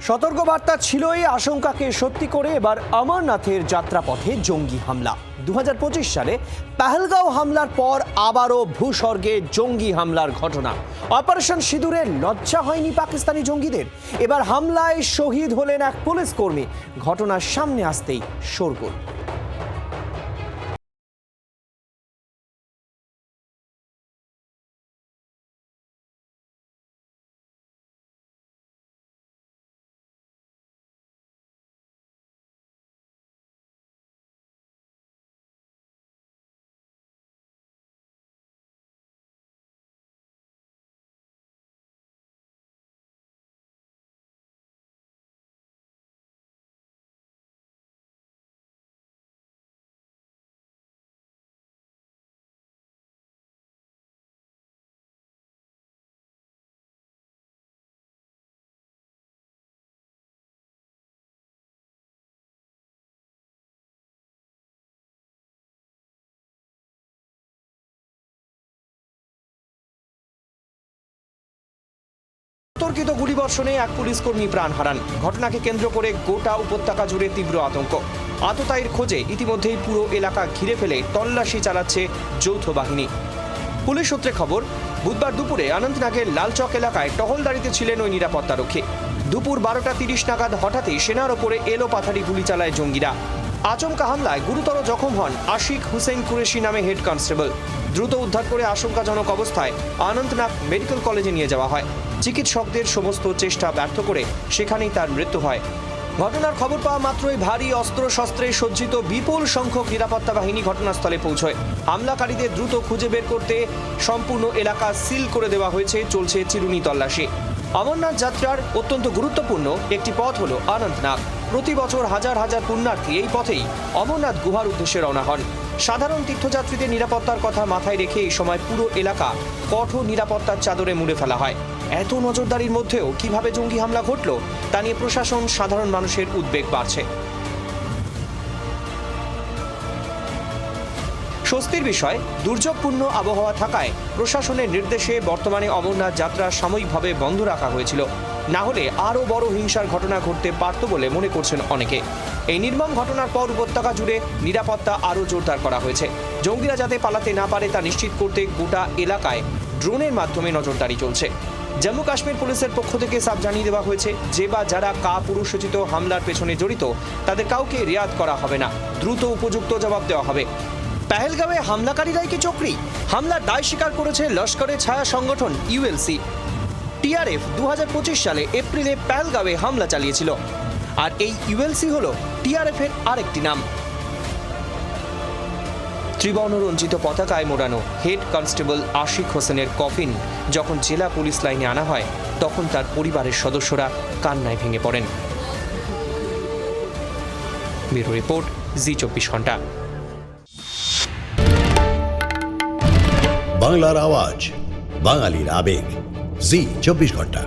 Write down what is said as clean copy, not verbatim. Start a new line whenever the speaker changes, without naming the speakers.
সতর্কবার্তা ছিলই, আশঙ্কাকে সত্যি করে এবার অমরনাথের যাত্রাপথে জঙ্গি হামলা। 2025 সালে পেহেলগাঁও হামলার পর আবারও ভূস্বর্গে জঙ্গি হামলার ঘটনা। অপারেশন সিঁদুরে লজ্জা হয়নি পাকিস্তানি জঙ্গিদের। এবার হামলায় শহীদ হলেন এক পুলিশ কর্মী। ঘটনার সামনে আসতেই শোরগোল। তর্কিত গুলিবর্ষণে এক পুলিশ কর্মী প্রাণ হারান। ঘটনাকে কেন্দ্র করে গোটা উপত্যকা জুড়ে তীব্র আতঙ্ক। আততায়ীর খোঁজে ইতিমধ্যেই পুরো এলাকা ঘিরে ফেলে তল্লাশি চালাচ্ছে যৌথ বাহিনী। পুলিশ সূত্রে খবর, বুধবার দুপুরে অনন্তনাগের লালচক এলাকায় টহলদারিতে ছিলেন ওই নিরাপত্তারক্ষী। দুপুর 12:30 নাগাদ হঠাৎই সেনার ওপরে এলো পাথারি গুলি চালায় জঙ্গিরা। আচমকা হামলায় গুরুতর জখম হন আশিক হুসেন কুরেশি নামে হেড কনস্টেবল। দ্রুত উদ্ধার করে আশঙ্কাজনক অবস্থায় অনন্তনাগ মেডিকেল কলেজে নিয়ে যাওয়া হয়। চিকিৎসকদের সমস্ত চেষ্টা ব্যর্থ করে সেখানেই তার মৃত্যু হয়। ঘটনার খবর পাওয়া মাত্রই ভারী অস্ত্রশস্ত্রে সজ্জিত বিপুল সংখ্যক নিরাপত্তা বাহিনী ঘটনাস্থলে পৌঁছয়। হামলাকারীদের দ্রুত খুঁজে বের করতে সম্পূর্ণ এলাকা সিল করে দেওয়া হয়েছে। চলছে চিরুনি তল্লাশি। অমরনাথ যাত্রার অত্যন্ত গুরুত্বপূর্ণ একটি পথ হল অনন্তনাগ। প্রতি বছর হাজার হাজার পুণ্যার্থী এই পথেই অমরনাথ গুহার উদ্দেশ্যে রওনা হন। সাধারণ তীর্থযাত্রীদের নিরাপত্তার কথা মাথায় রেখে এই সময় পুরো এলাকা কঠোর নিরাপত্তার চাদরে মুড়ে ফেলা হয়। এত নজরদারির মধ্যেও কিভাবে জঙ্গি হামলা ঘটল তা নিয়ে প্রশাসন, সাধারণ মানুষের উদ্বেগ বাড়ছে। স্বস্তির বিষয়, দুর্যোগপূর্ণ আবহাওয়া থাকায় প্রশাসনের নির্দেশে বর্তমানে অমরনাথ যাত্রা সাময়িকভাবে বন্ধ রাখা হয়েছিল। না হলে আরও বড় হিংসার ঘটনা ঘটতে পারত বলে মনে করছেন অনেকে। এই নির্মম ঘটনার পর উপত্যকা জুড়ে নিরাপত্তা আরও জোরদার করা হয়েছে। জঙ্গিরা যাতে পালাতে না পারে তা নিশ্চিত করতে গোটা এলাকায় ড্রোনের মাধ্যমে নজরদারি চলছে। জম্মু কাশ্মীর পুলিশের পক্ষ থেকে সাফ জানিয়ে দেওয়া হয়েছে, যে বা যারা কাপুরুষোচিত হামলার পেছনে জড়িত তাদের কাউকে রিয়াদ করা হবে না। দ্রুত উপযুক্ত জবাব দেওয়া হবে। পেহেলগাঁওয়ে হামলাকারীরাই কি চক্রী? হামলার দায় স্বীকার করেছে লস্করের ছায়া সংগঠন ইউএলসি। টিআরএফ 2025 সালে এপ্রিলে পেহেলগাঁওয়ে হামলা চালিয়েছিল। আর এই ইউএলসি হল টিআরএফ এর আরেকটি নাম। ত্রিবর্ণ রঞ্জিত পতাকায় মোড়ানো হেড কনস্টেবল আশিক হোসেনের কফিন যখন জেলা পুলিশ লাইনে আনা হয়, তখন তার পরিবারের সদস্যরা কান্নায় ভেঙে পড়েন। ব্যুরো রিপোর্ট, জি24 ঘন্টা।
বাংলার আওয়াজ, বাঙালির আবেগ, জি24 ঘন্টা।